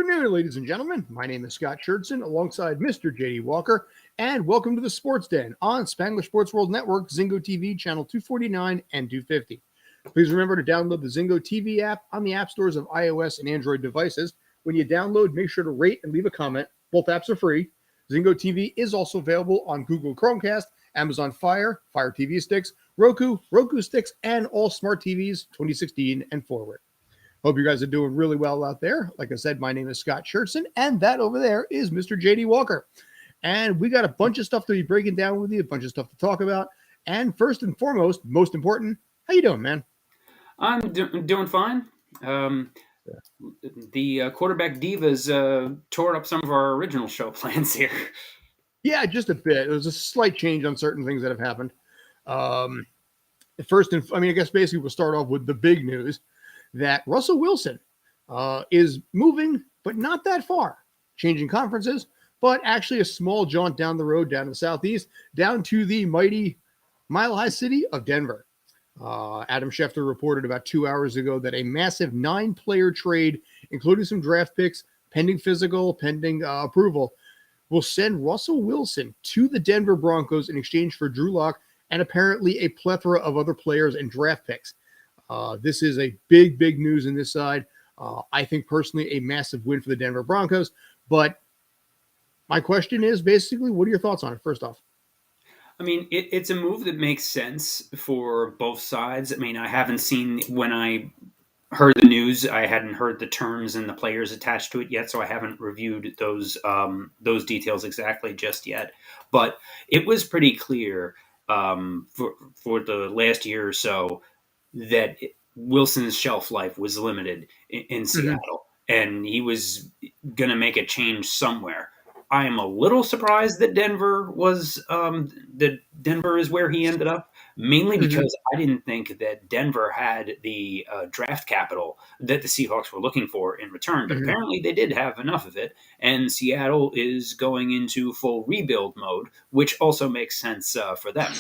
afternoon, ladies and gentlemen. My name is Scott Schertzen alongside Mr. JD Walker, and welcome to the Sports Den on Spanglish Sports World Network, Zingo TV, channel 249 and 250. Please remember to download the Zingo TV app on the app stores of iOS and Android devices. When you download, make sure to rate and leave a comment. Both apps are free. Zingo TV is also available on Google Chromecast, Amazon Fire, Fire TV sticks, Roku, Roku sticks, and all smart TVs 2016 and forward. Hope you guys are doing really well out there. Like I said, my name is Scott Schertzen, and that over there is Mr. JD Walker. And we got a bunch of stuff to be breaking down with you, a bunch of stuff to talk about. And first and foremost, most important, how you doing, man? I'm doing fine. The quarterback divas tore up some of our original show plans here. Yeah, just a bit. There's a slight change on certain things that have happened. First, I guess basically we'll start off with the big news that Russell Wilson is moving, but not that far, changing conferences, but actually a small jaunt down the road, down in the southeast, down to the mighty Mile High city of Denver. Adam Schefter reported about 2 hours ago that a massive 9-player trade, including some draft picks, pending physical, pending approval, will send Russell Wilson to the Denver Broncos in exchange for Drew Lock and apparently a plethora of other players and draft picks. This is a big news in this side. I think personally a massive win for the Denver Broncos. But my question is basically, what are your thoughts on it, first off? I mean, it's a move that makes sense for both sides. I mean, I haven't seen, when I heard the news, I hadn't heard the terms and the players attached to it yet, so I haven't reviewed those details exactly just yet. But it was pretty clear for the last year or so that Wilson's shelf life was limited in Seattle, and he was going to make a change somewhere. I am a little surprised that Denver is where he ended up, mainly because I didn't think that Denver had the draft capital that the Seahawks were looking for in return. But apparently they did have enough of it, and Seattle is going into full rebuild mode, which also makes sense for them.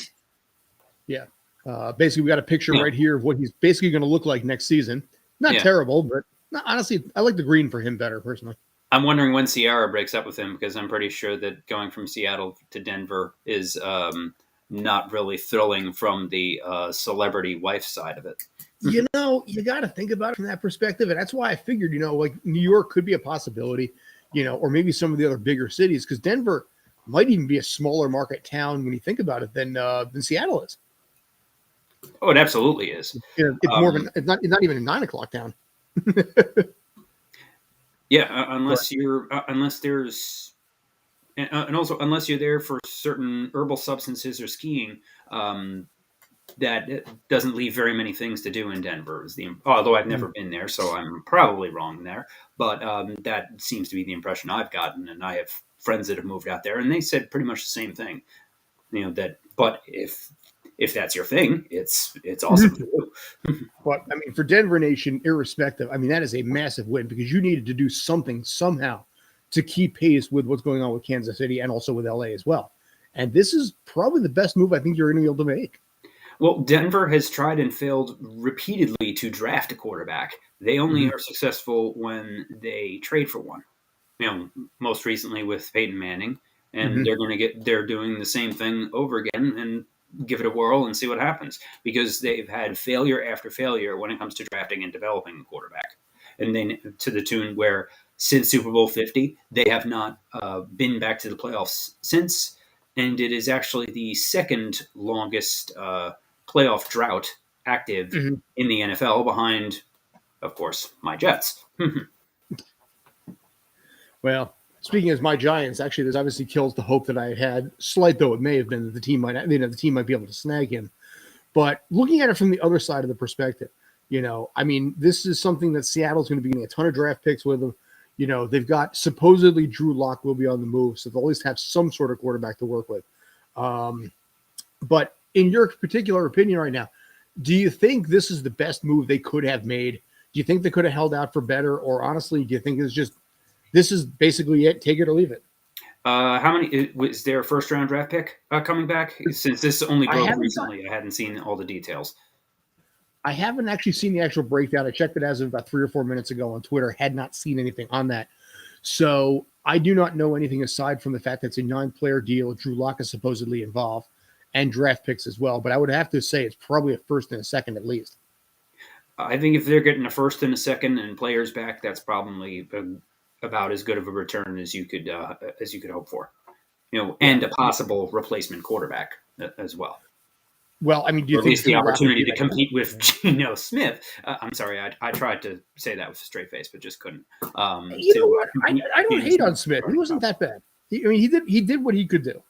Yeah. Basically, we got a picture right here of what he's basically going to look like next season. Not terrible, but honestly, I like the green for him better, personally. I'm wondering when Ciara breaks up with him, because I'm pretty sure that going from Seattle to Denver is not really thrilling from the celebrity wife side of it. You got to think about it from that perspective. And that's why I figured, like New York could be a possibility, or maybe some of the other bigger cities, because Denver might even be a smaller market town when you think about it than Seattle is. Oh, it absolutely is. It's more of it's not even a 9 o'clock town. Yeah, unless you're there for certain herbal substances or skiing, that doesn't leave very many things to do in Denver. Although I've never been there, so I'm probably wrong there. But that seems to be the impression I've gotten, and I have friends that have moved out there, and they said pretty much the same thing. But if that's your thing, it's awesome to do. But I mean, for Denver Nation, irrespective, I mean, that is a massive win, because you needed to do something somehow to keep pace with what's going on with Kansas City and also with LA as well. And this is probably the best move I think you're going to be able to make. Well, Denver has tried and failed repeatedly to draft a quarterback. They only are successful when they trade for one. Most recently with Peyton Manning, and they're doing the same thing over again and give it a whirl and see what happens, because they've had failure after failure when it comes to drafting and developing a quarterback. And then to the tune where since Super Bowl 50, they have not been back to the playoffs since. And it is actually the second longest playoff drought active in the NFL, behind, of course, my Jets. Well, speaking as my Giants, actually, this obviously kills the hope that I had. Slight though it may have been, that the team might be able to snag him. But looking at it from the other side of the perspective, I mean, this is something that Seattle's going to be getting a ton of draft picks with them. They've got supposedly Drew Lock will be on the move, so they'll always have some sort of quarterback to work with. But in your particular opinion right now, do you think this is the best move they could have made? Do you think they could have held out for better? Or honestly, do you think this is basically it, take it or leave it? How many was there a first round draft pick coming back? Since this only broke recently, I hadn't seen all the details. I haven't actually seen the actual breakdown. I checked it as of about 3 or 4 minutes ago on Twitter. Had not seen anything on that. So I do not know anything aside from the fact that it's a 9-player deal. Drew Lock is supposedly involved, and draft picks as well. But I would have to say it's probably a first and a second at least. I think if they're getting a first and a second and players back, that's probably about as good of a return as you could hope for. And a possible replacement quarterback as well. Well, I mean, do you or at think least the opportunity to compete with Geno Smith? I'm sorry, I tried to say that with a straight face, but just couldn't. You know what? I don't hate on Smith. He wasn't that bad. He did what he could do.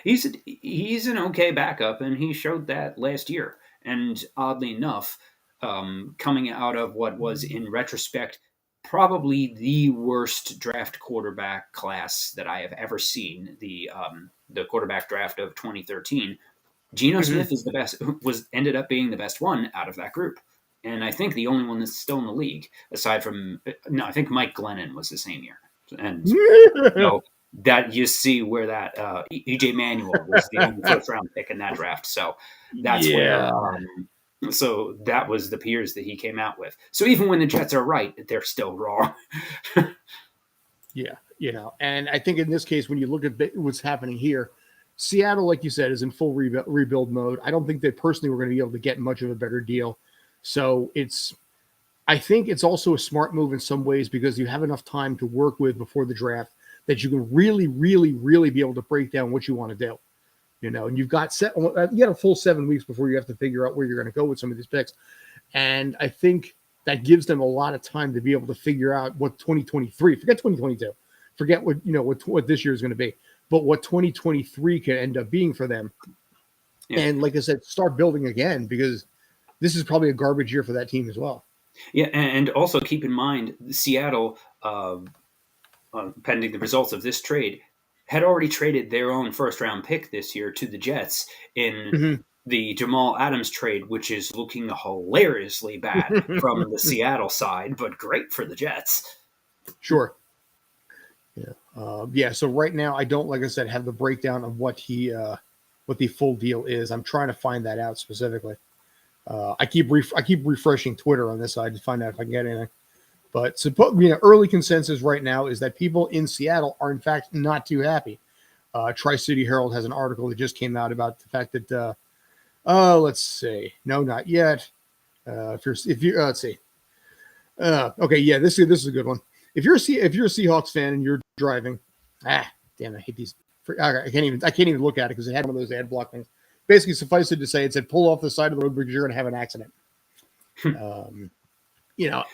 He's an okay backup, and he showed that last year. And oddly enough, coming out of what was, in retrospect, probably the worst draft quarterback class that I have ever seen, the quarterback draft of 2013, Geno Smith is the best. Ended up being the best one out of that group, and I think the only one that's still in the league, aside from I think Mike Glennon was the same year, and that you see where that EJ Manuel was the only first round pick in that draft. So that's where. So that was the peers that he came out with. So even when the Jets are right, they're still wrong. Yeah, and I think in this case, when you look at what's happening here, Seattle, like you said, is in full rebuild mode. I don't think that personally we're going to be able to get much of a better deal. So I think it's also a smart move in some ways because you have enough time to work with before the draft that you can really, really, really be able to break down what you want to do. And you've got a full 7 weeks before you have to figure out where you're going to go with some of these picks. And I think that gives them a lot of time to be able to figure out what 2023, forget 2022, forget what this year is going to be, but what 2023 can end up being for them. Yeah. And like I said, start building again, because this is probably a garbage year for that team as well. Yeah. And also keep in mind, Seattle, pending the results of this trade, had already traded their own first-round pick this year to the Jets in the Jamal Adams trade, which is looking hilariously bad from the Seattle side, but great for the Jets. Sure. Yeah. So right now, I don't, like I said, have the breakdown of what the full deal is. I'm trying to find that out specifically. I keep refreshing Twitter on this side to find out if I can get anything. But early consensus right now is that people in Seattle are in fact not too happy. Tri-City Herald has an article that just came out about the fact that let's see, no, not yet. Let's see. Okay, yeah, this is a good one. If you're a Seahawks fan and you're driving, damn, I hate these. I can't even look at it because it had one of those ad block things. Basically, suffice it to say, it said pull off the side of the road because you're going to have an accident.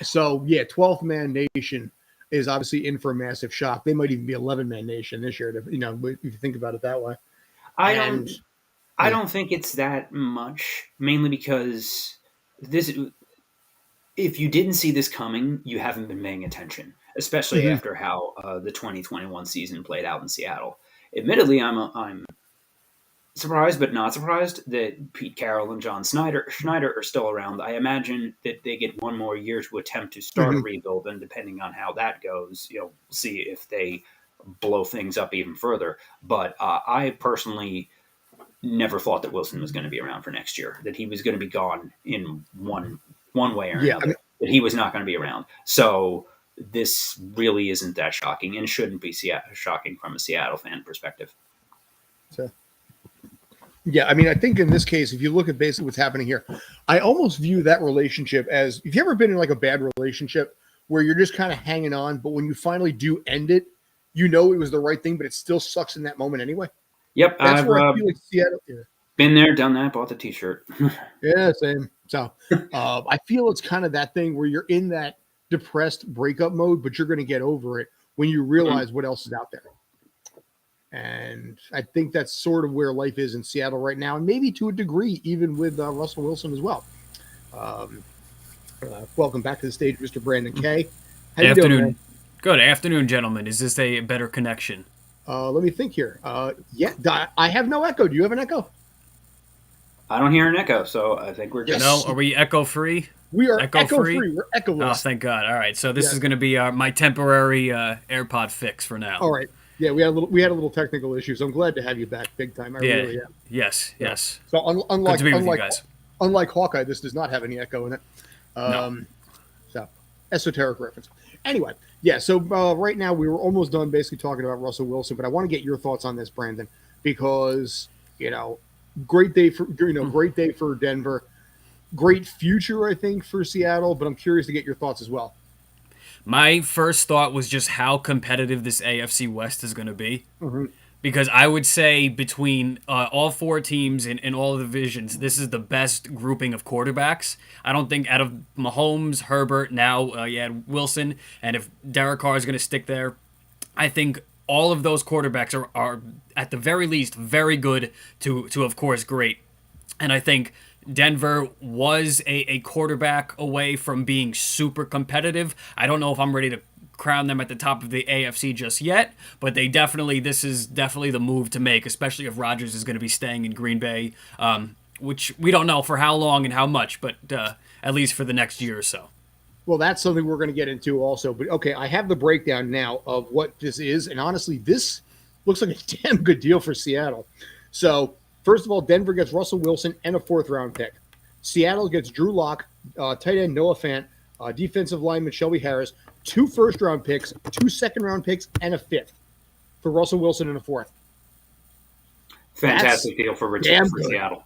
So yeah, 12-man nation is obviously in for a massive shock. They might even be 11-man nation this year, if you think about it that way. I don't think it's that much, mainly because if you didn't see this coming, you haven't been paying attention, especially after how the 2021 season played out in Seattle. Admittedly, I'm surprised, but not surprised that Pete Carroll and John Schneider are still around. I imagine that they get one more year to attempt to start a rebuild, and depending on how that goes, we'll see if they blow things up even further. But I personally never thought that Wilson was going to be around for next year, that he was going to be gone in one way or another, that he was not going to be around. So this really isn't that shocking and shouldn't be shocking from a Seattle fan perspective. Yeah, I mean, I think in this case, if you look at basically what's happening here, I almost view that relationship as, if you ever been in like a bad relationship where you're just kind of hanging on, but when you finally do end it, it was the right thing, but it still sucks in that moment anyway. Yep, that's where I feel like Seattle. Been there, done that, bought the T-shirt. Yeah, same. So I feel it's kind of that thing where you're in that depressed breakup mode, but you're going to get over it when you realize what else is out there. And I think that's sort of where life is in Seattle right now, and maybe to a degree, even with Russell Wilson as well. Welcome back to the stage, Mr. Brandon Kaye. How you doing, man? Good afternoon, gentlemen. Is this a better connection? Let me think here. Yeah, I have no echo. Do you have an echo? I don't hear an echo, so I think we're good. No, are we echo-free? We are echo-free. We're echo-less. Oh, thank God. All right, so this is going to be my temporary AirPod fix for now. All right. Yeah, we had a little technical issue, so I'm glad to have you back big time. I really am. Yes. So good to be with you guys. Unlike Hawkeye, this does not have any echo in it. No. So esoteric reference. Anyway, Yeah, so right now we were almost done basically talking about Russell Wilson, but I want to get your thoughts on this, Brandon, because great day for great day for Denver, great future I think for Seattle, but I'm curious to get your thoughts as well. My first thought was just how competitive this AFC West is going to be. Mm-hmm. Because I would say between all four teams in all the divisions, this is the best grouping of quarterbacks. I don't think out of Mahomes, Herbert, now you had Wilson, and if Derek Carr is going to stick there, I think all of those quarterbacks are at the very least very good to of course great. And I think Denver was a quarterback away from being super competitive. I don't know if I'm ready to crown them at the top of the AFC just yet, but this is definitely the move to make, especially if Rodgers is going to be staying in Green Bay, which we don't know for how long and how much, but at least for the next year or so. Well, that's something we're going to get into also. But okay, I have the breakdown now of what this is, and honestly, this looks like a damn good deal for Seattle. So, first of all, Denver gets Russell Wilson and a fourth-round pick. Seattle gets Drew Lock, tight end Noah Fant, defensive lineman Shelby Harris, 2 first-round picks, 2 second-round picks, and a fifth for Russell Wilson and a fourth. Fantastic deal for Seattle.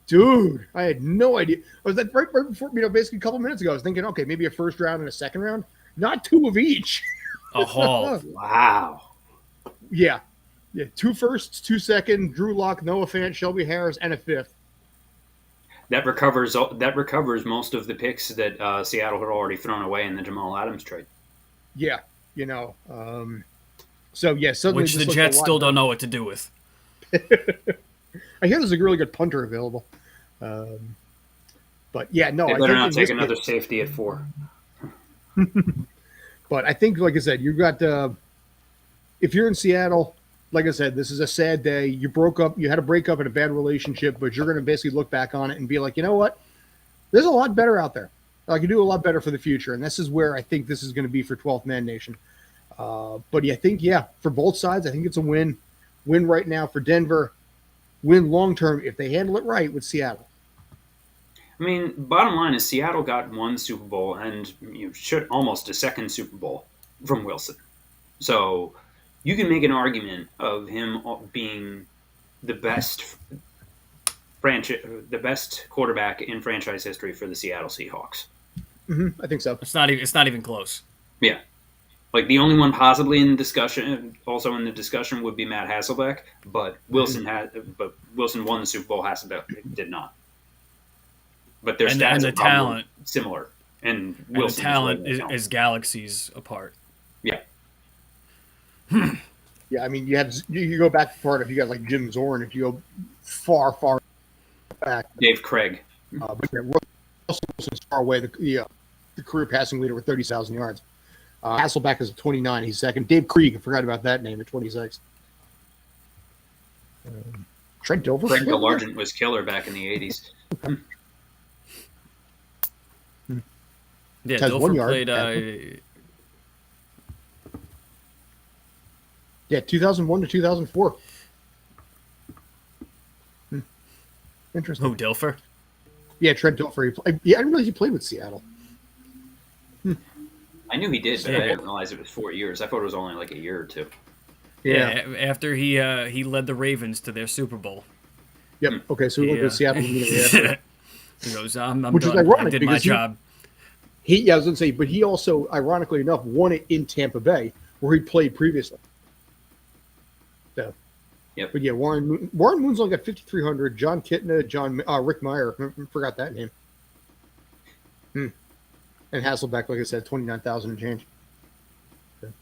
Dude, I had no idea. I was like right before, basically a couple minutes ago, I was thinking, okay, maybe a first round and a second round. Not 2 of each. A haul. Wow. Yeah. 2 firsts, 2 second, Drew Lock, Noah Fant, Shelby Harris, and a fifth. That recovers most of the picks that Seattle had already thrown away in the Jamal Adams trade. Yeah, so yeah, suddenly which the Jets still don't know what to do with. I hear there's a really good punter available, but yeah, no, they better not take another safety at 4. But I think, like I said, you got if you're in Seattle. Like I said, this is a sad day. You broke up. You had a breakup in a bad relationship, but you're going to basically look back on it and be like, you know what? There's a lot better out there. I can do a lot better for the future. And this is where I think this is going to be for 12th Man Nation. But I think, for both sides, I think it's a win. Win right now for Denver. Win long term if they handle it right with Seattle. I mean, bottom line is Seattle got 1 Super Bowl and almost a second Super Bowl from Wilson. So you can make an argument of him being the best quarterback in franchise history for the Seattle Seahawks. Mm-hmm, I think so. It's not even close. Yeah, like the only one possibly in discussion, also in the discussion, would be Matt Hasselbeck. But Wilson won the Super Bowl. Hasselbeck did not. But their stats and the talent similar, and Wilson the talent is galaxies apart. Yeah. Yeah, I mean, you go back far enough. You got like Jim Zorn. If you go far back, Dave Craig. But Russell Wilson's far away. The career passing leader with 30,000 yards. Hasselbeck is at 29. He's second. Dave Krieg, I forgot about that name, at 26. Trent Dilfer. Frank Largent was killer back in the 80s. Yeah, Dilfer played. 2001 to 2004. Interesting. Who, Dilfer? Yeah, Trent Dilfer. I didn't realize he played with Seattle. I knew he did, but I didn't realize it was 4 years. I thought it was only like a year or 2. Yeah, after he led the Ravens to their Super Bowl. Yep. Okay, so we went to Seattle immediately after. He goes, I'm Which done. is ironic I did my job. I was going to say, but he also, ironically enough, won it in Tampa Bay, where he played previously. So, yep. But yeah, Warren Moon's only got 5,300. John Kitna, Rick Meyer, forgot that name. And Hasselbeck, like I said, 29,000 and change. So.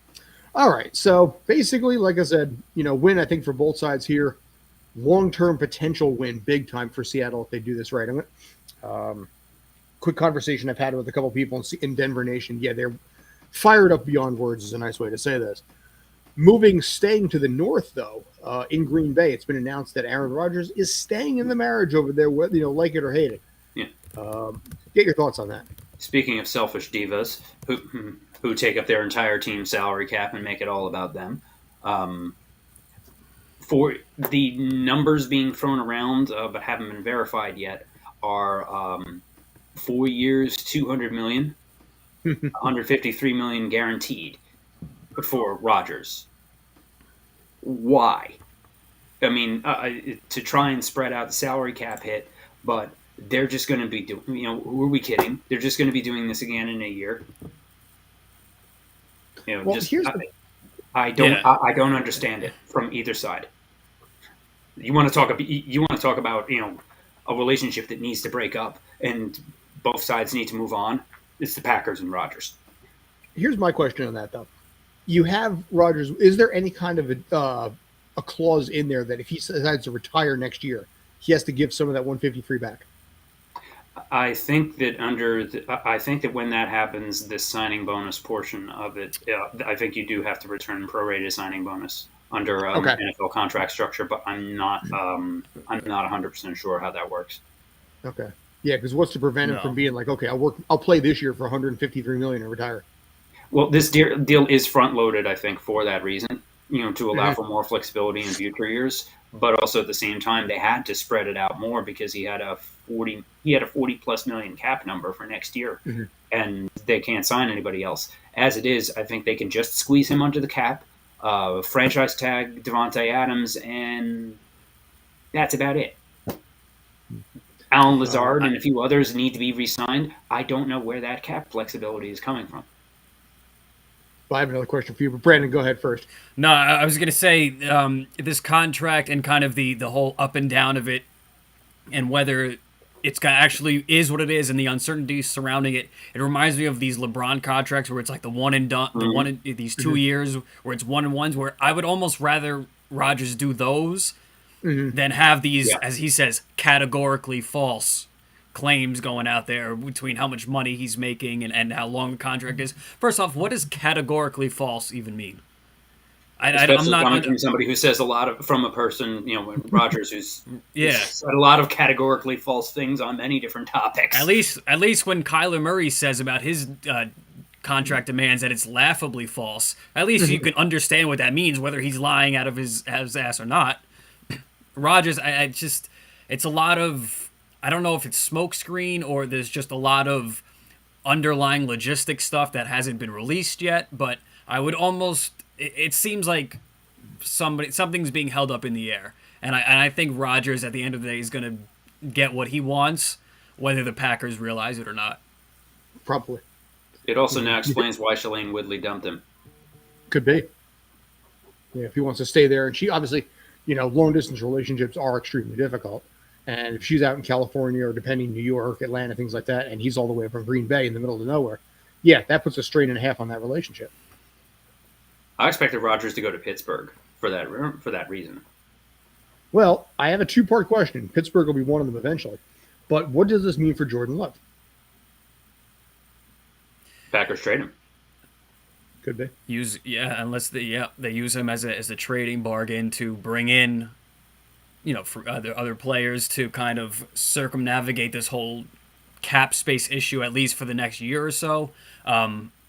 All right, so basically, like I said, win I think for both sides here. Long-term potential win, big time for Seattle if they do this right. Quick conversation I've had with a couple people in Denver Nation. Yeah, they're fired up beyond words is a nice way to say this. Staying to the north, though, in Green Bay, it's been announced that Aaron Rodgers is staying in the marriage over there, whether like it or hate it. Yeah. Get your thoughts on that. Speaking of selfish divas who take up their entire team salary cap and make it all about them, for the numbers being thrown around but haven't been verified yet are 4 years, $200 million, $153 million guaranteed for Rodgers. Why? I mean, to try and spread out the salary cap hit, but they're just going to be doing. Who are we kidding? They're just going to be doing this again in a year. Well, I don't understand it from either side. You want to talk about a relationship that needs to break up and both sides need to move on. It's the Packers and Rodgers. Here's my question on that, though. You have Rodgers. Is there any kind of a clause in there that if he decides to retire next year, he has to give some of that 153 back? I think that when that happens, this signing bonus portion of it, I think you do have to return prorated signing bonus under NFL contract structure, but I'm not 100% sure how that works. Okay. Yeah, because what's to prevent him from being like, okay, I'll play this year for 153 million and retire? Well, this deal is front loaded, I think, for that reason, to allow for more flexibility in future years. But also at the same time, they had to spread it out more because he had a 40 plus million cap number for next year, and they can't sign anybody else. As it is, I think they can just squeeze him under the cap, franchise tag Devontae Adams, and that's about it. Alan Lazard and a few others need to be re-signed. I don't know where that cap flexibility is coming from. Well, I have another question for you, but Brandon, go ahead first. No, I was going to say this contract and kind of the whole up and down of it, and whether it's actually is what it is, and the uncertainty surrounding it. It reminds me of these LeBron contracts where it's like the one and done, these 2 years where it's 1-and-1s. Where I would almost rather Rodgers do those than have these, as he says, categorically false claims going out there between how much money he's making and how long the contract is. First off, what does categorically false even mean? I'm not coming from somebody who says a lot of, from a person, Rodgers, who's said a lot of categorically false things on many different topics. At least when Kyler Murray says about his contract demands that it's laughably false, at least you can understand what that means, whether he's lying out of his ass or not. Rodgers, it's a lot of, I don't know if it's smokescreen or there's just a lot of underlying logistic stuff that hasn't been released yet, but I would almost, it seems like something's being held up in the air. And I think Rodgers at the end of the day is going to get what he wants, whether the Packers realize it or not. Probably. It also now explains why Shailene Woodley dumped him. Could be. Yeah, if he wants to stay there. And she obviously, long distance relationships are extremely difficult. And if she's out in California or depending New York, Atlanta, things like that, and he's all the way from Green Bay in the middle of nowhere, that puts a strain and a half on that relationship. I expected Rodgers to go to Pittsburgh for that reason. Well, I have a two-part question. Pittsburgh will be one of them eventually. But what does this mean for Jordan Love? Packers trade him. Could be. Unless they use him as a trading bargain to bring in, for other players to kind of circumnavigate this whole cap space issue, at least for the next year or so.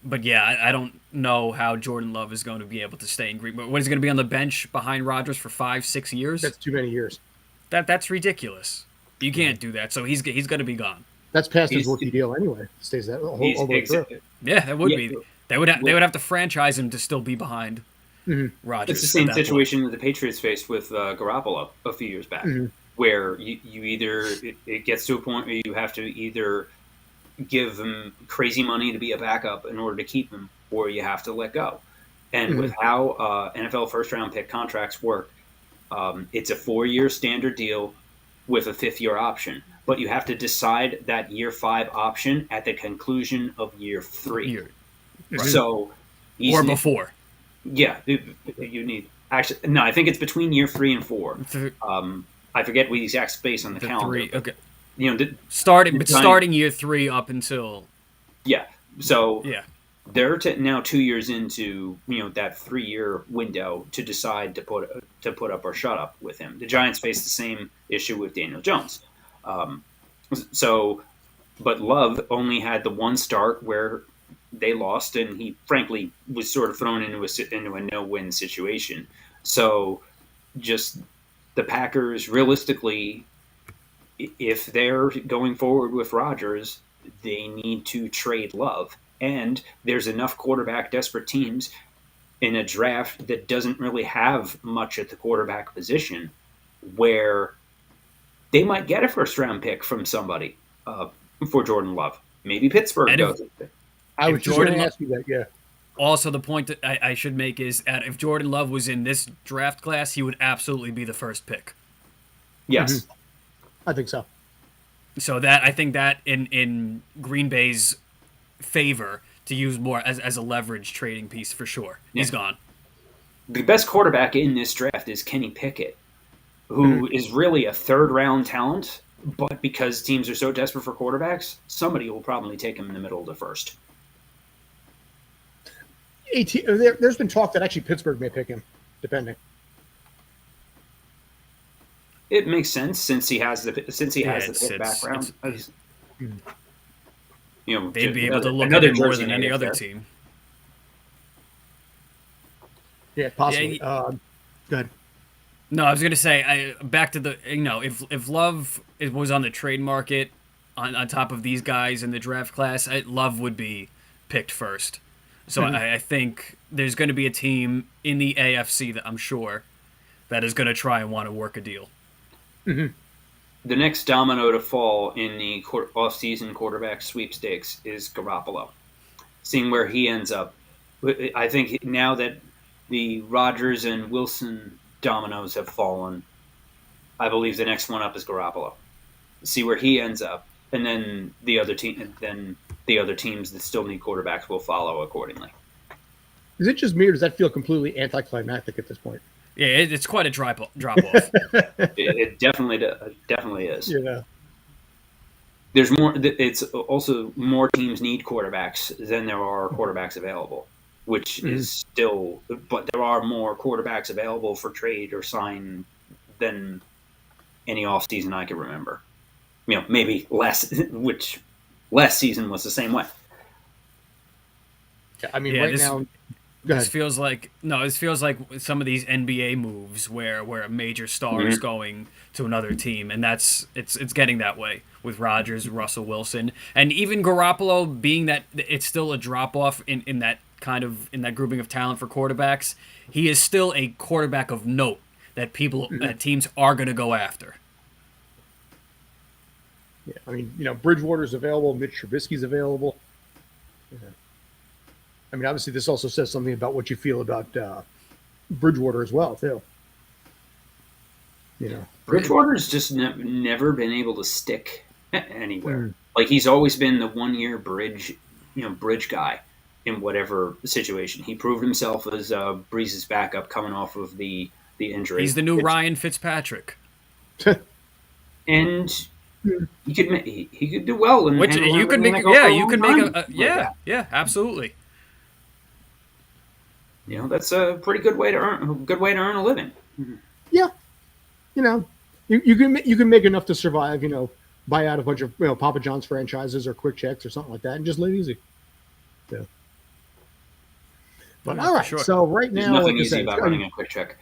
But I don't know how Jordan Love is going to be able to stay in Green Bay. What is he going to be on the bench behind Rodgers for 5-6 years? That's too many years. That's ridiculous. You can't do that. So he's going to be gone. That's past his rookie deal anyway. Stays that all the way through. Yeah, that would be. They would have to franchise him to still be behind Rodgers. It's the same situation that the Patriots faced with Garoppolo a few years back, where you either it gets to a point where you have to either give him crazy money to be a backup in order to keep him, or you have to let go. And with how NFL first-round pick contracts work, it's a 4-year standard deal with a 5th-year option. But you have to decide that year 5 option at the conclusion of year 3. Right. So, or before. Yeah, you need actually. No, I think it's between year 3 and 4. I forget the exact space on the calendar. 3, okay. Starting year 3 up until. Yeah. So. Yeah. They're now 2 years into that 3-year window to decide to put up or shut up with him. The Giants face the same issue with Daniel Jones. But Love only had the one start where they lost, and he frankly was sort of thrown into a no-win situation. So, just the Packers, realistically, if they're going forward with Rodgers, they need to trade Love. And there's enough quarterback desperate teams in a draft that doesn't really have much at the quarterback position where they might get a first round pick from somebody for Jordan Love. Maybe Pittsburgh And if, does it. I was if just going Jordan to Lo- ask you that. Yeah. also the point that I should make is that if Jordan Love was in this draft class, he would absolutely be the first pick. Yes. I think so. So that I think that in Green Bay's favor to use more as a leverage trading piece for sure. Yeah. He's gone. The best quarterback in this draft is Kenny Pickett, who is really a third round talent, but because teams are so desperate for quarterbacks, somebody will probably take him in the middle of the first. There's been talk that actually Pittsburgh may pick him, depending. It makes sense since he has the pick background. They'd be able to look at him more than any other team. Yeah, possibly. Yeah, go ahead. No, I was going to say, back to the, if Love was on the trade market on top of these guys in the draft class, Love would be picked first. So I think there's going to be a team in the AFC that I'm sure that is going to try and want to work a deal. The next domino to fall in the off-season quarterback sweepstakes is Garoppolo. Seeing where he ends up, I think now that the Rodgers and Wilson dominoes have fallen, I believe the next one up is Garoppolo. See where he ends up, and then the other teams that still need quarterbacks will follow accordingly. Is it just me, or does that feel completely anticlimactic at this point? Yeah, it's quite a drop off. It definitely is. Yeah. There's more. It's also more teams need quarterbacks than there are quarterbacks available, which is still. But there are more quarterbacks available for trade or sign than any offseason I can remember. Maybe less, which last season was the same way. Yeah, I mean, right now. This feels like some of these NBA moves where a major star is going to another team, and it's getting that way with Rodgers, Russell Wilson, and even Garoppolo being that it's still a drop off in that grouping of talent for quarterbacks. He is still a quarterback of note that teams are going to go after. Yeah, I mean, Bridgewater's available, Mitch Trubisky's available. Yeah. I mean, obviously, this also says something about what you feel about Bridgewater as well, too. Bridgewater's just never been able to stick anywhere. Like, he's always been the 1 year bridge guy in whatever situation. He proved himself as Breeze's backup coming off of the injury. He's the new Ryan Fitzpatrick. And he could do well. And you could make absolutely. That's a pretty good way to earn a living. Yeah, you can make enough to survive. Buy out a bunch of Papa John's franchises or Quick Checks or something like that, and just live easy. Yeah. But all right, so right now, there's nothing easy about running a Quick Check.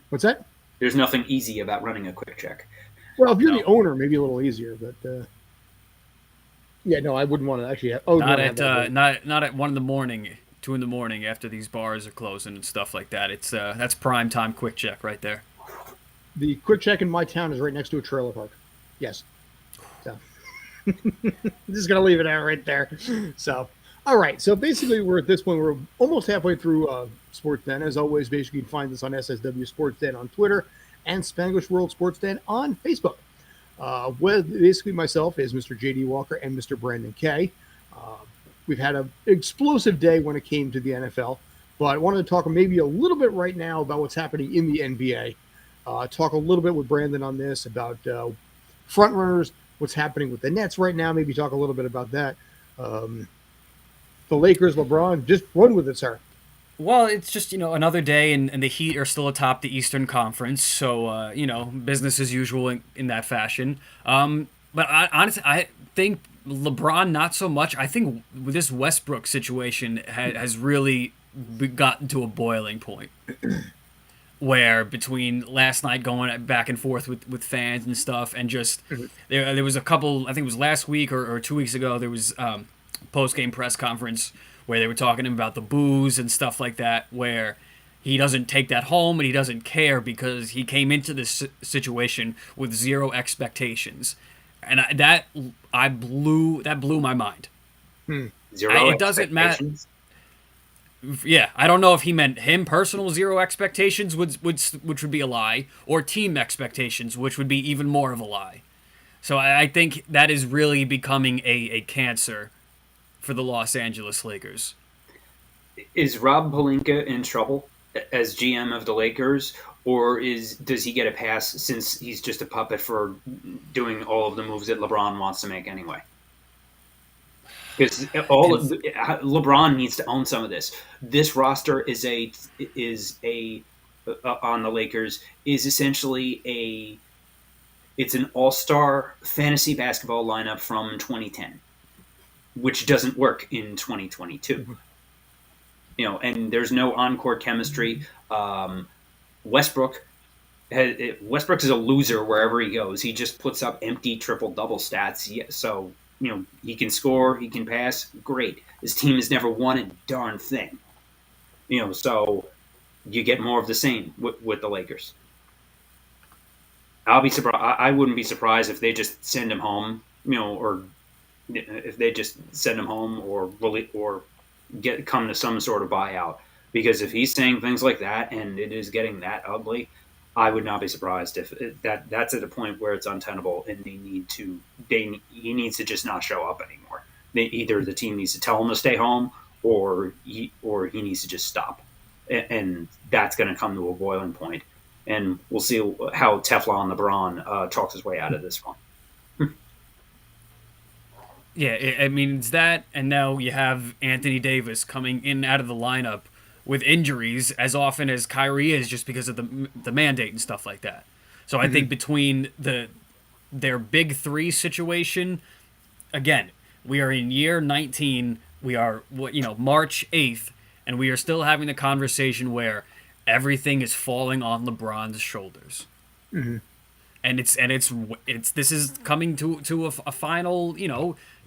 What's that? There's nothing easy about running a Quick Check. Well, if you're the owner, maybe a little easier, but I wouldn't want to actually have. Not at 1 a.m, 2 a.m, after these bars are closing and stuff like that. It's that's prime time Quick Check right there. The Quick Check in my town is right next to a trailer park. Yes. So just gonna leave it out right there. So all right. So basically, we're at this point. We're almost halfway through Sports Den. As always, basically, you can find us on SSW Sports Den on Twitter and Spanglish World Sports Den on Facebook. With basically myself is Mr. J.D. Walker and Mr. Brandon Kaye. We've had an explosive day when it came to the NFL, but I wanted to talk maybe a little bit right now about what's happening in the NBA. Talk a little bit with Brandon on this about front runners, what's happening with the Nets right now. Maybe talk a little bit about that. The Lakers, LeBron, just run with it, sir. Well, it's just, another day, and the Heat are still atop the Eastern Conference, so, business as usual in that fashion. But honestly, I think LeBron, not so much. I think this Westbrook situation has really gotten to a boiling point where between last night going back and forth with fans and stuff, and just there was a couple, I think it was last week or 2 weeks ago, there was post-game press conference where they were talking about the booze and stuff like that, where he doesn't take that home and he doesn't care because he came into this situation with zero expectations, and that blew my mind. Zero It doesn't matter. expectations. Yeah, I don't know if he meant him personal zero expectations, which would be a lie, or team expectations, which would be even more of a lie. So I think that is really becoming a cancer for the Los Angeles Lakers. Is Rob Pelinka in trouble as GM of the Lakers, or does he get a pass since he's just a puppet for doing all of the moves that LeBron wants to make anyway? Because LeBron needs to own some of this. This roster is on the Lakers is essentially it's an all-star fantasy basketball lineup from 2010, which doesn't work in 2022. And there's no on-court chemistry. Westbrook is a loser wherever he goes. He just puts up empty triple-double stats. Yeah, so he can score, he can pass. Great. His team has never won a darn thing. So you get more of the same with the Lakers. I'll be surprised. I wouldn't be surprised if they just send him home. Or if they just send him home or come to some sort of buyout. Because if he's saying things like that and it is getting that ugly, I would not be surprised if that's at a point where it's untenable and he needs to just not show up anymore. Either the team needs to tell him to stay home or he needs to just stop. And that's going to come to a boiling point. And we'll see how Teflon LeBron talks his way out of this one. Yeah, I mean, it's that, and now you have Anthony Davis coming in out of the lineup with injuries as often as Kyrie is, just because of the mandate and stuff like that. So I think between their big three situation, again, we are in year 19. We are March 8th, and we are still having the conversation where everything is falling on LeBron's shoulders. Mm-hmm. And this is coming to a final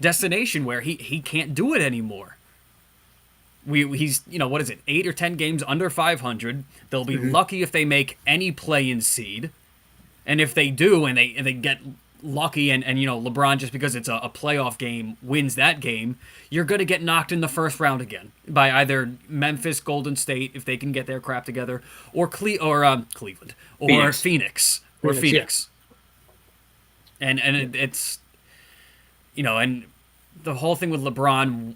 destination where he can't do it anymore. He's what is it, 8 or 10 games under 500. They'll be lucky if they make any play-in seed, and if they do and they get lucky and LeBron, just because it's a playoff game, wins that game, you're gonna get knocked in the first round again by either Memphis, Golden State, if they can get their crap together, or Cleveland or Phoenix. Yeah. And it's and the whole thing with LeBron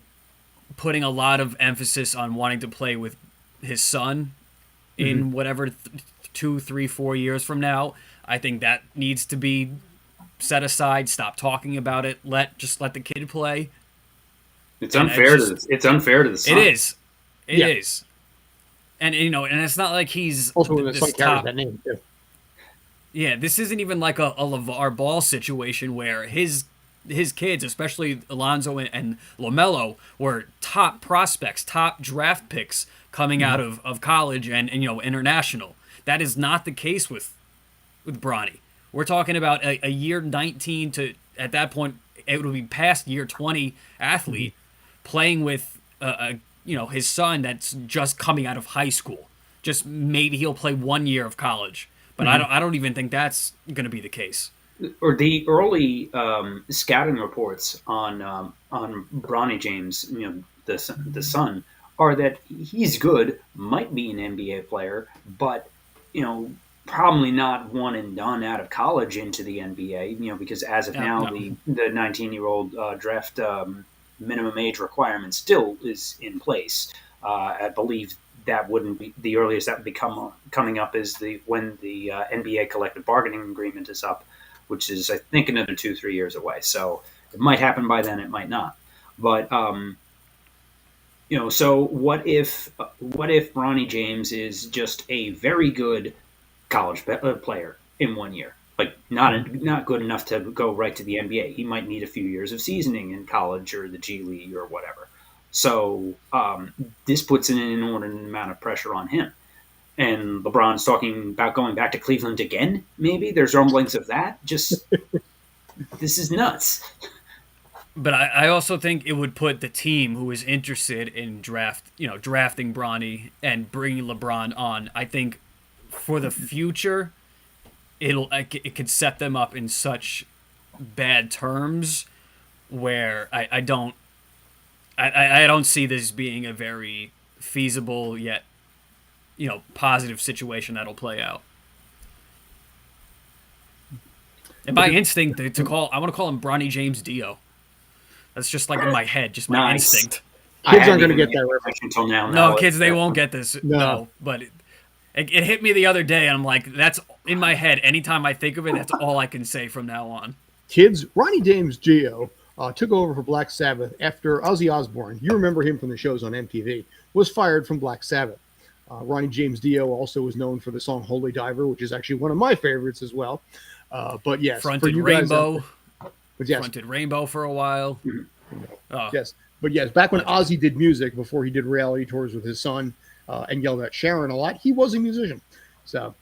putting a lot of emphasis on wanting to play with his son in whatever 2, 3, 4 years from now, I think that needs to be set aside. Stop talking about it. Just let the kid play. It's unfair to the son. It is. And and it's not like he's also the son carries that name too. Yeah, this isn't even like a LeVar Ball situation where his kids, especially Alonzo and LaMelo, were top prospects, top draft picks coming out of college and international. That is not the case with Bronny. We're talking about a year 19 to, at that point, it would be past year 20 athlete playing with his son that's just coming out of high school. Just maybe he'll play 1 year of college, but I don't even think that's going to be the case. Or the early scouting reports on Bronny James, the son, are that he's good, might be an NBA player, but probably not one and done out of college into the NBA. Because as of now, the 19-year-old draft minimum age requirement still is in place. I believe that wouldn't be the earliest that would be coming up is when the NBA collective bargaining agreement is up, which is, I think, another 2-3 years away. So it might happen by then, it might not. But so what if Bronny James is just a very good college player in 1 year, like not good enough to go right to the NBA? He might need a few years of seasoning in college or the G League or whatever. So this puts an inordinate amount of pressure on him. And LeBron's talking about going back to Cleveland again, maybe. There's rumblings of that. Just, this is nuts. But I also think it would put the team who is interested in drafting Bronny and bringing LeBron on. I think for the future, it could set them up in such bad terms where I don't see this being a very feasible yet positive situation that'll play out. And by instinct I want to call him Bronny James Dio. That's just like in my head, just my instinct. Kids aren't going to get that reference until now. No, kids, they won't get this. No, but it hit me the other day, and I'm like, that's in my head. Anytime I think of it, that's all I can say from now on. Kids, Ronnie James Dio took over for Black Sabbath after Ozzy Osbourne, you remember him from the shows on MTV, was fired from Black Sabbath. Ronnie James Dio also was known for the song Holy Diver, which is actually one of my favorites as well. But yes, Fronted Rainbow. Fronted Rainbow for a while. Yes. But yes, back when Ozzy did music, before he did reality tours with his son and yelled at Sharon a lot, he was a musician. So,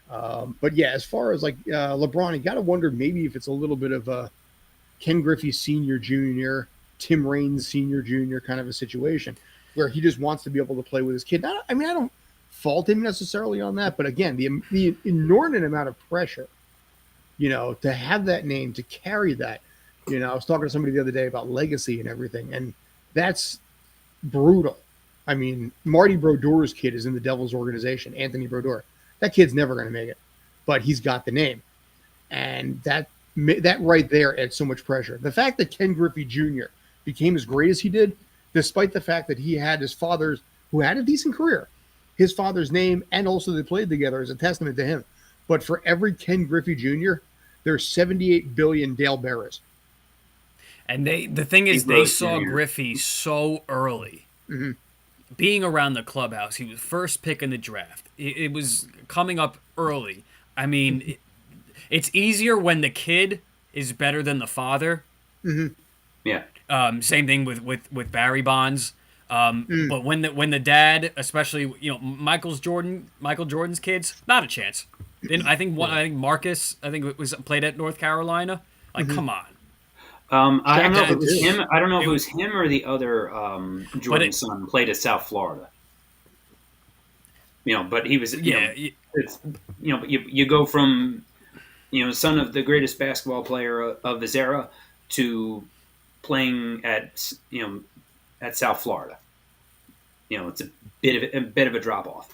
but yeah, as far as like LeBron, you got to wonder maybe if it's a little bit of Ken Griffey Sr., Jr., Tim Raines Sr., Jr. kind of a situation where he just wants to be able to play with his kid. I don't fault him necessarily on that, but again, the inordinate amount of pressure, to have that name, to carry that. I was talking to somebody the other day about legacy and everything, and that's brutal. I mean, Marty Brodeur's kid is in the Devil's organization, Anthony Brodeur. That kid's never going to make it, but he's got the name. And that right there adds so much pressure. The fact that Ken Griffey Jr. became as great as he did, despite the fact that he had his father's, who had a decent career, his father's name, and also they played together, is a testament to him. But for every Ken Griffey Jr., there's 78 billion Dale Bearers. And the thing is, they saw Griffey so early. Mm-hmm. Being around the clubhouse, he was first pick in the draft. It was coming up early. I mean, it's easier when the kid is better than the father. Mm-hmm. Yeah. Same thing with Barry Bonds. But when the dad, especially Michael Jordan's kids, not a chance. I think Marcus, it was played at North Carolina. Like, come on. I don't know if it was him. I don't know if it was him or the other Jordan's son played at South Florida. But he was. You go from son of the greatest basketball player of his era to playing at South Florida. It's a bit of a drop off.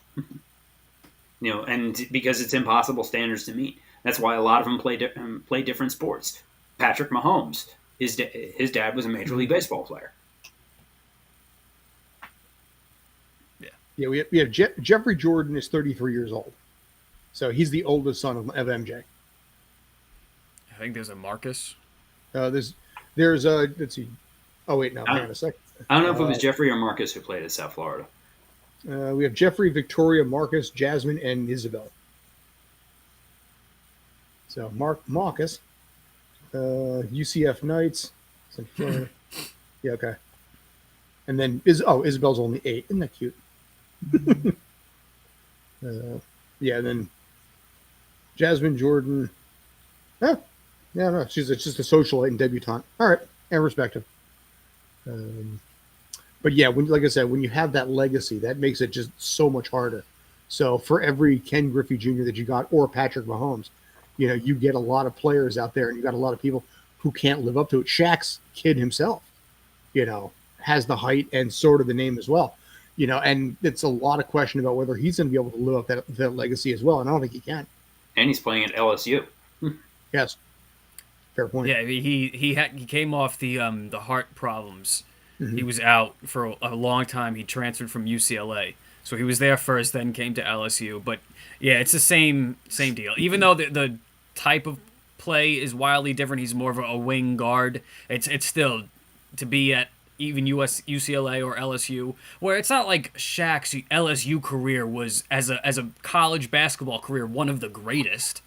And because it's impossible standards to meet, that's why a lot of them play different sports. Patrick Mahomes. His dad was a Major League Baseball player. Yeah. We have Jeffrey Jordan is 33 years old, so he's the oldest son of MJ. I think there's a Marcus. There's let's see. Oh wait, no, hang on a second. I don't know if it was Jeffrey or Marcus who played at South Florida. We have Jeffrey, Victoria, Marcus, Jasmine, and Isabel. So Marcus. UCF Knights. Yeah, okay. And then Isabel's only 8. Isn't that cute? Yeah, and then Jasmine Jordan. Oh, yeah, no, she's just a socialite and debutante. All right, and respective. But yeah, like I said, when you have that legacy, that makes it just so much harder. So for every Ken Griffey Jr. that you got, or Patrick Mahomes, you get a lot of players out there, and you got a lot of people who can't live up to it. Shaq's kid himself, has the height and sort of the name as well, and it's a lot of question about whether he's going to be able to live up that legacy as well. And I don't think he can. And he's playing at LSU. Yes, fair point. Yeah, he came off the heart problems. Mm-hmm. He was out for a long time. He transferred from UCLA. So he was there first, then came to LSU. But yeah, it's the same deal. Even though the type of play is wildly different, he's more of a wing guard. It's still to be at even UCLA or LSU, where it's not like Shaq's LSU career was as a college basketball career one of the greatest.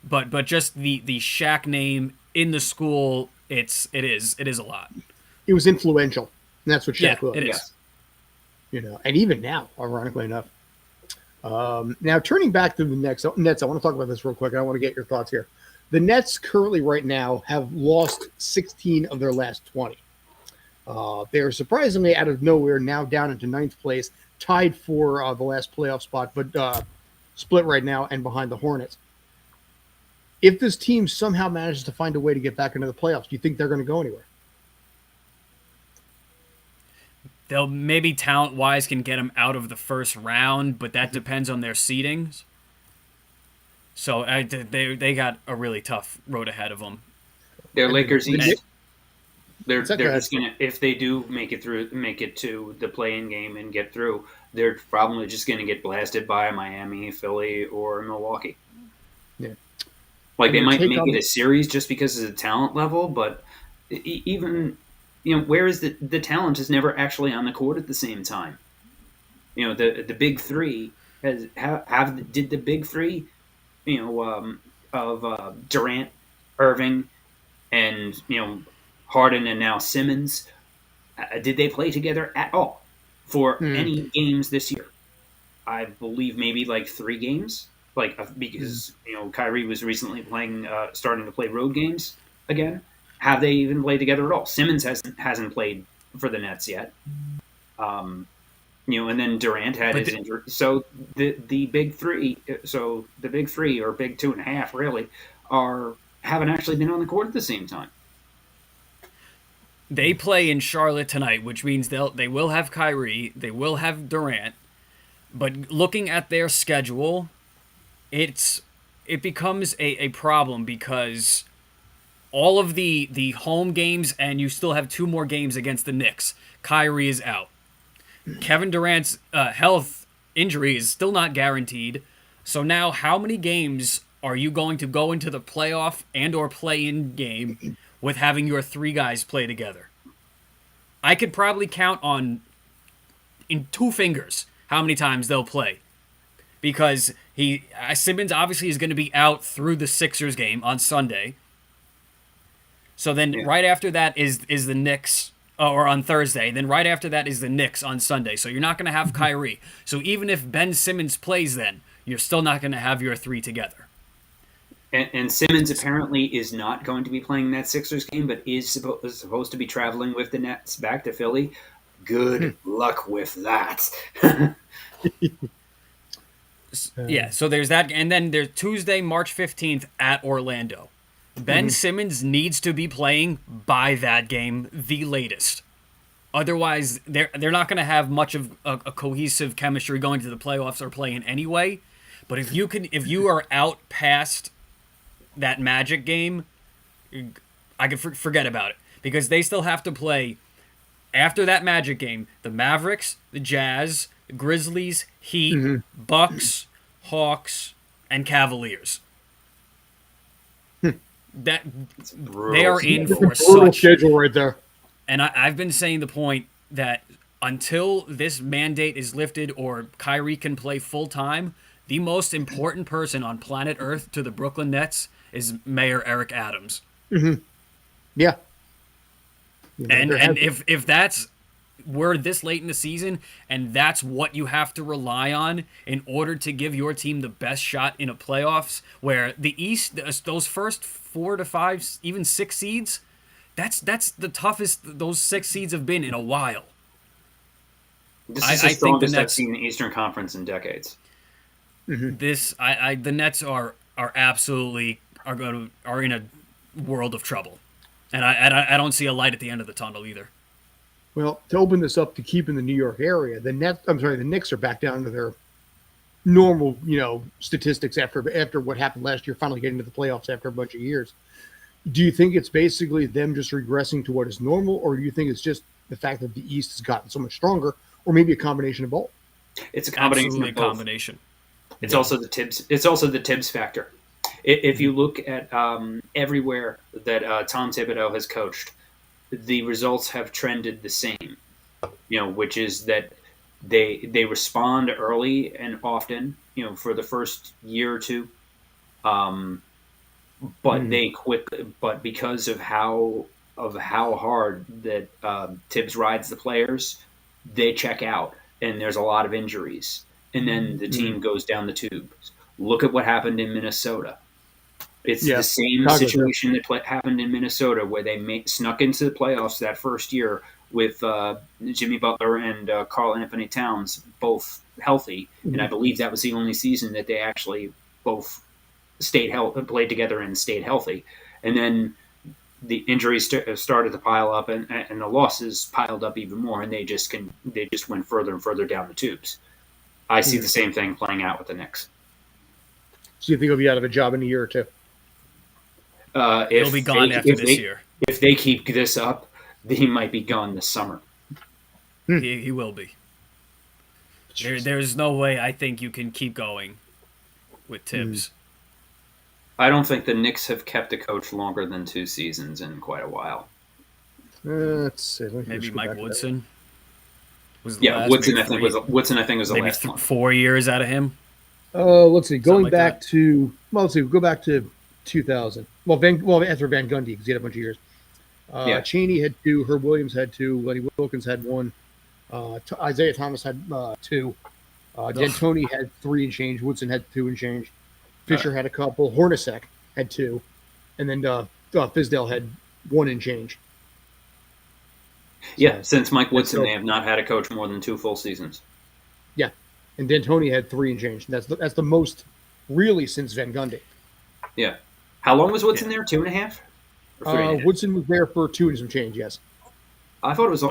But just the Shaq name in the school, it is a lot. It was influential. And that's what Shaq was. It is. And even now, ironically enough. Now, turning back to the Nets, I want to talk about this real quick. I want to get your thoughts here. The Nets currently right now have lost 16 of their last 20. They're surprisingly out of nowhere now down into ninth place, tied for the last playoff spot, but split right now and behind the Hornets. If this team somehow manages to find a way to get back into the playoffs, do you think they're going to go anywhere? They'll maybe talent-wise can get them out of the first round, but that depends on their seedings. So they got a really tough road ahead of them. They're Lakers East. They're Okay. just gonna, if they do make it to the play-in game and get through, they're probably just gonna get blasted by Miami, Philly, or Milwaukee. Yeah. Like And they your might take make on- it a series just because of the talent level, but even where is the talent is never actually on the court at the same time. The big three did the big three, of Durant, Irving, and Harden and now Simmons. Did they play together at all for any games this year? I believe maybe like 3 games. Because Kyrie was recently starting to play road games again. Have they even played together at all? Simmons hasn't played for the Nets yet. And then Durant had his injury. So the big three, or big 2.5 really, haven't actually been on the court at the same time. They play in Charlotte tonight, which means they will have Kyrie, they will have Durant. But looking at their schedule, it becomes a problem because all of the home games, and you still have 2 more games against the Knicks. Kyrie is out. Kevin Durant's health injury is still not guaranteed. So now how many games are you going to go into the playoff and or play-in game with having your 3 guys play together? I could probably count on in 2 fingers how many times they'll play. Because Simmons obviously is going to be out through the Sixers game on Sunday. So then right after that is the Knicks, or on Thursday. Then right after that is the Knicks on Sunday. So you're not going to have Kyrie. So even if Ben Simmons plays then, you're still not going to have your 3 together. And Simmons apparently is not going to be playing that Sixers game, but is supposed to be traveling with the Nets back to Philly. Good luck with that. Yeah, so there's that. And then there's Tuesday, March 15th at Orlando. Ben Simmons needs to be playing by that game, the latest. Otherwise, they're not going to have much of a cohesive chemistry going to the playoffs or playing anyway. But if you are out past that Magic game, I could forget about it, because they still have to play after that Magic game the Mavericks, the Jazz, the Grizzlies, Heat, Bucks, Hawks, and Cavaliers. That they are in for brutal such schedule right there. And I've been saying the point that until this mandate is lifted or Kyrie can play full time, the most important person on planet Earth to the Brooklyn Nets is Mayor Eric Adams. Yeah. And if that's we're this late in the season and that's what you have to rely on in order to give your team the best shot in a playoffs, where the East, those first 4 to 5, even 6 seeds, that's the toughest those 6 seeds have been in a while. This is the strongest I've seen the Eastern Conference in decades. The Nets are absolutely are in a world of trouble, and I don't see a light at the end of the tunnel either. Well, to open this up to keep in the New York area, the Knicks are back down to their normal, statistics after what happened last year, finally getting to the playoffs after a bunch of years. Do you think it's basically them just regressing to what is normal, or do you think it's just the fact that the East has gotten so much stronger, or maybe a combination of both? It's a combination. Absolutely of both. Combination. It's also the Tibbs. It's also the Tibbs factor. If you look at everywhere that Tom Thibodeau has coached, the results have trended the same. Which is that they respond early and often. For the first year or two, but but because of how hard that Tibbs rides the players, they check out, and there's a lot of injuries, and then the team goes down the tubes. Look at what happened in Minnesota. It's Yeah, the same Chicago, too. situation that happened in Minnesota, where they snuck into the playoffs that first year with Jimmy Butler and Karl Anthony Towns both healthy, and I Mhm. believe that was the only season that they actually both played together and stayed healthy. And then the injuries started to pile up, and the losses piled up even more, and they just went further and further down the tubes. I see Mhm. the same thing playing out with the Knicks. So you think he'll be out of a job in a year or two? He'll be gone after this year. If they keep this up, he might be gone this summer. He will be. There's no way I think you can keep going with Tibbs. I don't think the Knicks have kept a coach longer than 2 seasons in quite a while. Let's see. Maybe Mike Woodson was the Yeah, last. Woodson. Maybe I think was the maybe last one. 4 years out of him. Let's see. Going like back that. to go back to 2000. Well, after Van Gundy, because he had a bunch of years. Yeah. Cheney had 2. Herb Williams had 2. Lenny Wilkins had 1. Isaiah Thomas had 2. D'Antoni had 3 and change. Woodson had 2 and change. Fisher had a couple. Hornacek had 2, and then Fizdale had 1 and change. Yeah, since Mike Woodson, they have not had a coach more than 2 full seasons. Yeah, and D'Antoni had 3 and change. That's the most really since Van Gundy. Yeah. How long was Woodson there? 2.5? Or 3.5? Woodson was there for 2 and some change. Yes. I thought it was.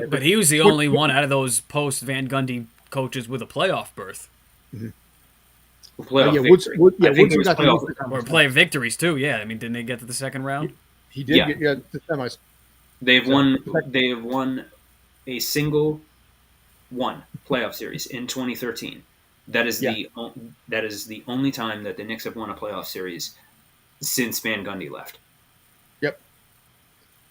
But he was the only one out of those post Van Gundy coaches with a playoff berth. Woodson got the Or play victories too. Yeah, I mean, didn't they get to the second round? He did get the semis. They've won a single playoff series in 2013. That is the only time that the Knicks have won a playoff series since Van Gundy left. Yep.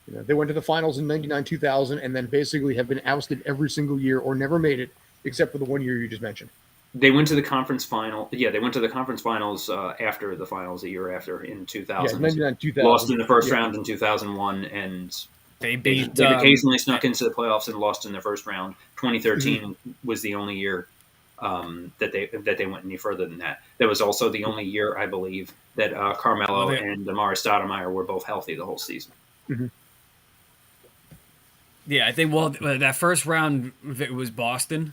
They went to the finals in 99, 2000, and then basically have been ousted every single year or never made it, except for the 1 year you just mentioned. They went to the conference final. Yeah, they went to the conference finals after the finals a year after in 2000. Yeah, 99, 2000. Lost in the first round in 2001, and They've occasionally snuck into the playoffs and lost in the first round. 2013 was the only year that they went any further than that. That was also the only year, I believe, that Carmelo and Amar'e Stoudemire were both healthy the whole season. Mm-hmm. Yeah, I think. Well, that first round it was Boston.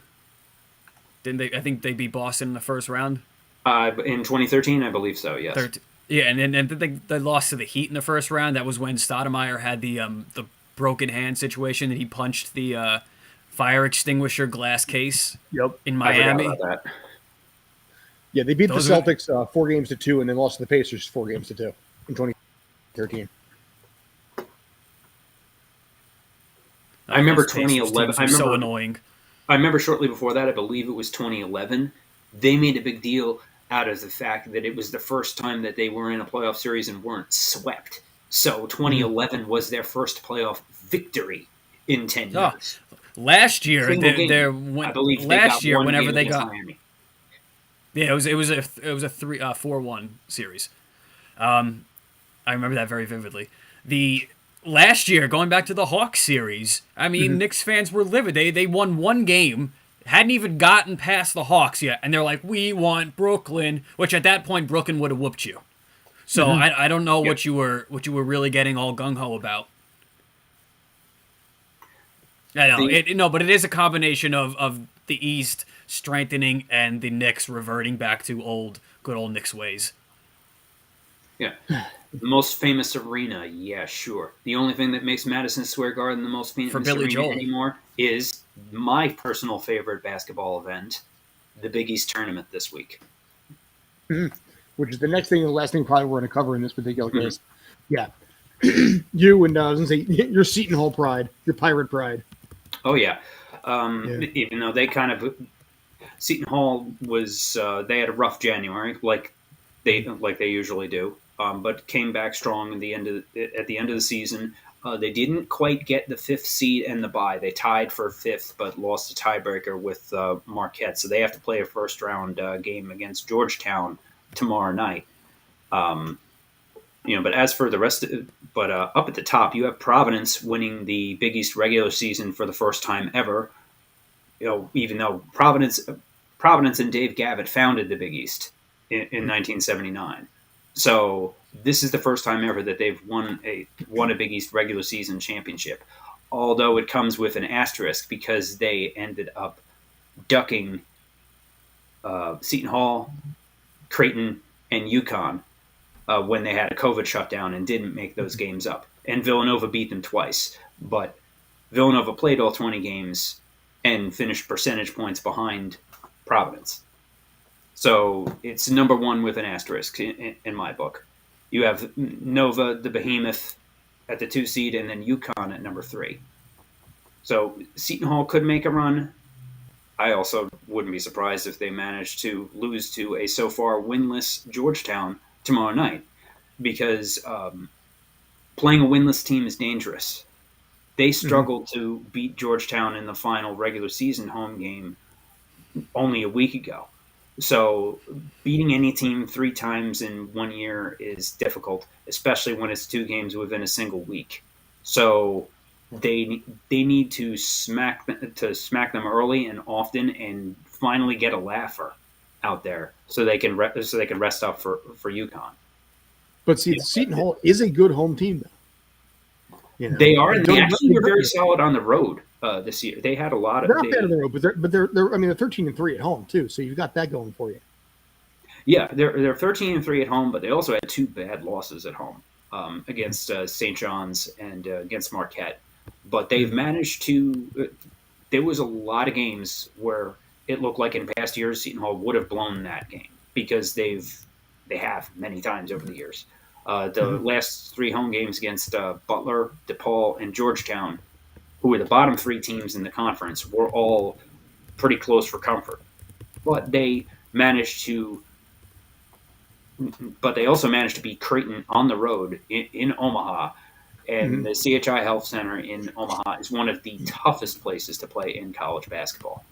Didn't they? I think they beat Boston in the first round. In 2013, I believe so. Yes. Yeah, and they lost to the Heat in the first round. That was when Stoudemire had the broken hand situation that he punched the fire extinguisher glass case. Yep. In Miami. I forgot about that. Yeah, they beat the Celtics 4-2, and then lost to the Pacers 4-2 in 2013. I remember 2011. I remember so annoying. I remember shortly before that, I believe it was 2011, they made a big deal out of the fact that it was the first time that they were in a playoff series and weren't swept. So 2011 was their first playoff victory in 10 years. Last year, I believe whenever they got Miami. Yeah, it was a 4-1 series. I remember that very vividly. The last year, going back to the Hawks series, I mean, Knicks fans were livid. They won 1 game, hadn't even gotten past the Hawks yet, and they're like, "We want Brooklyn," which at that point Brooklyn would have whooped you. So I don't know what you were really getting all gung ho about. I know, but it is a combination of the East strengthening and the Knicks reverting back to good old Knicks ways. Yeah. The most famous arena, yeah, sure. The only thing that makes Madison Square Garden the most famous arena anymore is my personal favorite basketball event, the Big East tournament this week. Which is the next thing, the last thing probably we're going to cover in this particular case. Yeah. You and I was going to say, your Seton Hall pride, your Pirate pride. Oh, yeah. Even though they Seton Hall was, they had a rough January, like they usually do. But came back strong at the end of the season. They didn't quite get the 5th seed and the bye. They tied for 5th, but lost a tiebreaker with Marquette. So they have to play a first round game against Georgetown tomorrow night. But as for the rest, up at the top, you have Providence winning the Big East regular season for the first time ever. Even though Providence and Dave Gavitt founded the Big East in 1979. So this is the first time ever that they've won a Big East regular season championship. Although it comes with an asterisk because they ended up ducking Seton Hall, Creighton, and UConn when they had a COVID shutdown and didn't make those games up. And Villanova beat them twice. But Villanova played all 20 games and finished percentage points behind Providence. So it's number one with an asterisk in my book. You have Nova, the behemoth, at the 2 seed, and then UConn at number 3. So Seton Hall could make a run. I also wouldn't be surprised if they managed to lose to a so far winless Georgetown tomorrow night, because playing a winless team is dangerous. They struggled to beat Georgetown in the final regular season home game only a week ago. So beating any team 3 times in 1 year is difficult, especially when it's 2 games within a single week. So they need to smack them early and often, and finally get a laugher out there so they can rest up for UConn. But see, Seton Hall is a good home team, though. You know? They are, and they actually were very solid on the road this year. They had a lot of. They're not bad on the road, but they're. I mean, they're 13-3 at home too, so you've got that going for you. Yeah, they're 13-3 at home, but they also had 2 bad losses at home against St. John's and against Marquette. But they've managed to. There was a lot of games where it looked like in past years Seton Hall would have blown that game, because they have many times over the years. The last 3 home games against Butler, DePaul, and Georgetown, who were the bottom 3 teams in the conference, were all pretty close for comfort. But they also managed to beat Creighton on the road in Omaha. And the CHI Health Center in Omaha is one of the toughest places to play in college basketball.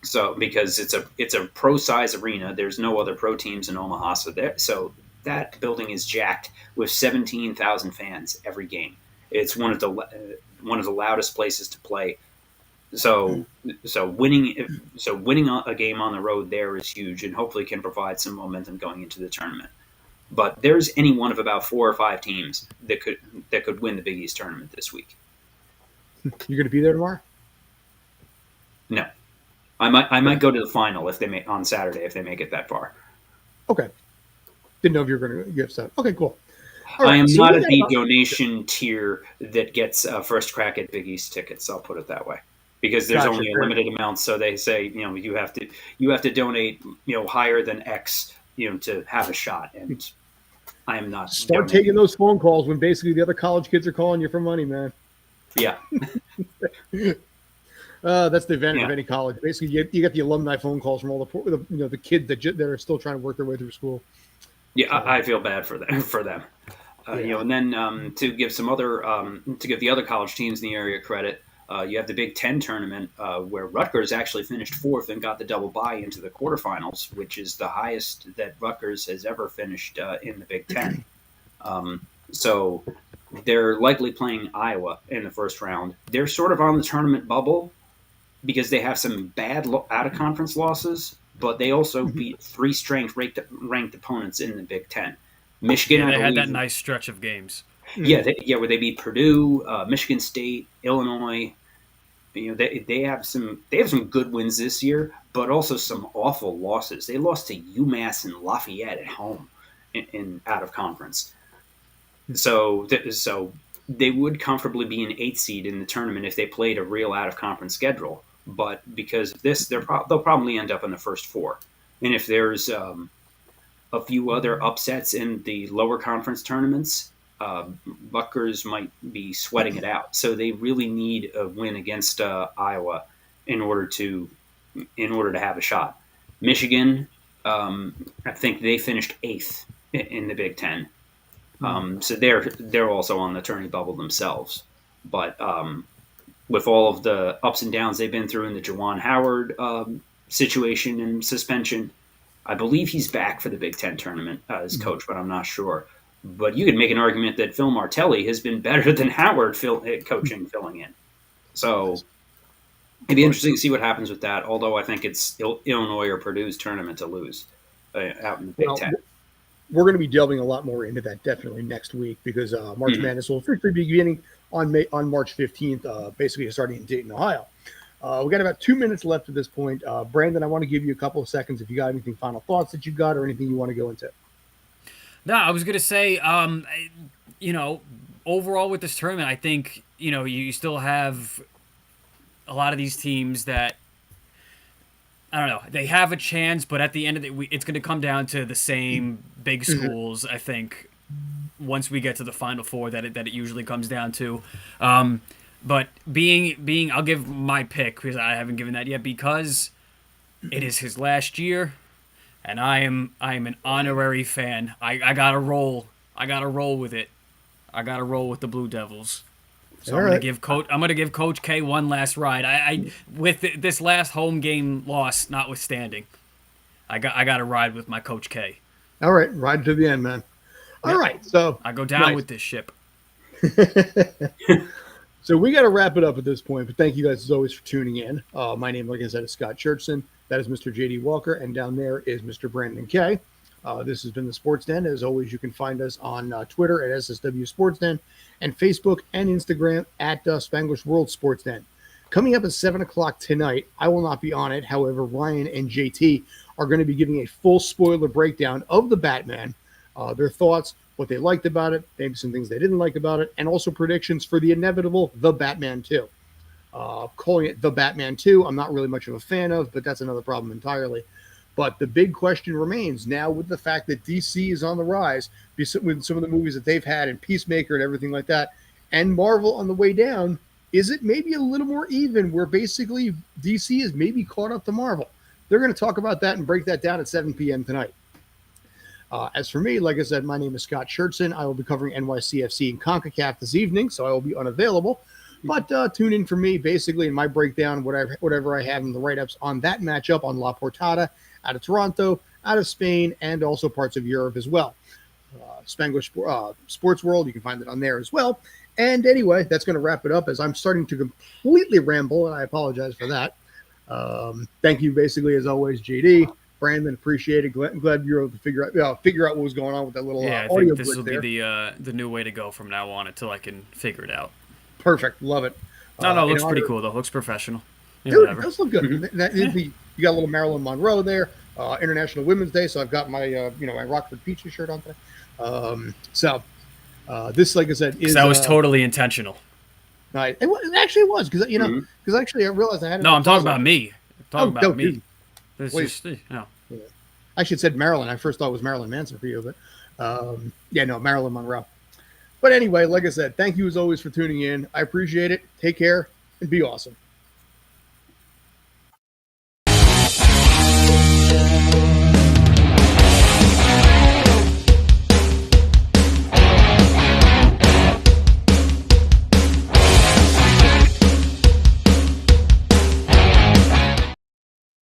So because it's a pro size arena, there's no other pro teams in Omaha. So that building is jacked with 17,000 fans every game. It's one of the loudest places to play. So winning a game on the road there is huge, and hopefully can provide some momentum going into the tournament. But there's any one of about 4 or 5 teams that could win the Big East tournament this week. You're going to be there tomorrow? No, I might go to the final on Saturday if they make it that far. Okay, didn't know if you were going to give stuff. Okay, cool. Right, I am not at the donation tier that gets first crack at Big East tickets. I'll put it that way, because there's only a limited amount. So they say you have to donate higher than X to have a shot, and I am not. Start taking those phone calls when basically the other college kids are calling you for money, man. Yeah. That's the advantage of any college. Basically, you get the alumni phone calls from all the kids that are still trying to work their way through school. Yeah, I feel bad for them. And then to give the other college teams in the area credit, you have the Big Ten tournament where Rutgers actually finished 4th and got the double bye into the quarterfinals, which is the highest that Rutgers has ever finished in the Big Ten. So they're likely playing Iowa in the first round. They're sort of on the tournament bubble because they have some bad out-of-conference losses, but they also beat 3 ranked opponents in the Big Ten. Michigan, they had that nice stretch of games. Yeah, where they beat Purdue, Michigan State, Illinois. They have some good wins this year, but also some awful losses. They lost to UMass and Lafayette at home in out of conference. So they would comfortably be an 8th seed in the tournament if they played a real out of conference schedule. But because of this, they'll probably end up in the first 4. And if there's a few other upsets in the lower conference tournaments, Rutgers might be sweating it out. So they really need a win against Iowa in order to have a shot. Michigan, I think they finished 8th in the Big Ten. So they're also on the tourney bubble themselves. But with all of the ups and downs they've been through in the Juwan Howard situation and suspension, I believe he's back for the Big Ten tournament as coach, but I'm not sure. But you could make an argument that Phil Martelli has been better than Howard coaching, filling in. So it'd be interesting to see what happens with that, although I think it's Illinois or Purdue's tournament to lose out in the Big Ten. we're going to be delving a lot more into that definitely next week because March Madness will officially be beginning on March 15th, basically starting in Dayton, Ohio. We got about 2 minutes left at this point. Brandon, I want to give you a couple of seconds if you got anything, final thoughts that you got or anything you want to go into. No, I was gonna say, overall with this tournament, I think you still have a lot of these teams that I don't know. They have a chance, but at the end of it's going to come down to the same big schools. I think once we get to the Final Four, that it usually comes down to. But being, I'll give my pick because I haven't given that yet because it is his last year, and I am an honorary fan. I gotta roll. I gotta roll with it. I gotta roll with the Blue Devils. So I'm gonna give Coach K one last ride. I with this last home game loss notwithstanding, I gotta ride with my Coach K. All right, ride to the end, man. All right, so I go down with this ship. So we got to wrap it up at this point, but thank you guys as always for tuning in. My name, like I said, is Scott Churchson. That is Mr. JD Walker, and down there is Mr. Brandon Kaye. This has been the Sports Den. As always, you can find us on Twitter at SSW Sports Den and Facebook and Instagram at Spanglish World Sports Den. Coming up at 7 o'clock tonight, I will not be on it. However, Ryan and JT are going to be giving a full spoiler breakdown of the Batman, their thoughts, what they liked about it, maybe some things they didn't like about it, and also predictions for the inevitable The Batman 2. Calling it The Batman 2, I'm not really much of a fan of, but that's another problem entirely. But the big question remains now with the fact that DC is on the rise with some of the movies that they've had and Peacemaker and everything like that, and Marvel on the way down, is it maybe a little more even where basically DC is maybe caught up to Marvel? They're going to talk about that and break that down at 7 p.m. tonight. As for me, like I said, my name is Scott Schertzen. I will be covering NYCFC and CONCACAF this evening, so I will be unavailable. But tune in for me, basically, in my breakdown, whatever I have in the write-ups on that matchup on La Portada, out of Toronto, out of Spain, and also parts of Europe as well. Spanglish Sports World, you can find it on there as well. And anyway, that's going to wrap it up as I'm starting to completely ramble, and I apologize for that. Thank you, basically, as always, JD. Brandon, appreciate it. Glad you were able to figure out what was going on with that little I audio think this will there. be the new way to go from now on until I can figure it out. Perfect, love it. No, looks pretty cool though. Looks professional. Dude, it does look good. You got a little Marilyn Monroe there. International Women's Day, so I've got my my Rockford Peaches shirt on today. This, like I said, is that was totally intentional. Right, it actually was because actually I realized I had. No, I'm talking about me. I'm talking about me. I should have said Marilyn. I first thought it was Marilyn Manson for you, but Marilyn Monroe. But anyway, like I said, thank you as always for tuning in. I appreciate it. Take care and be awesome.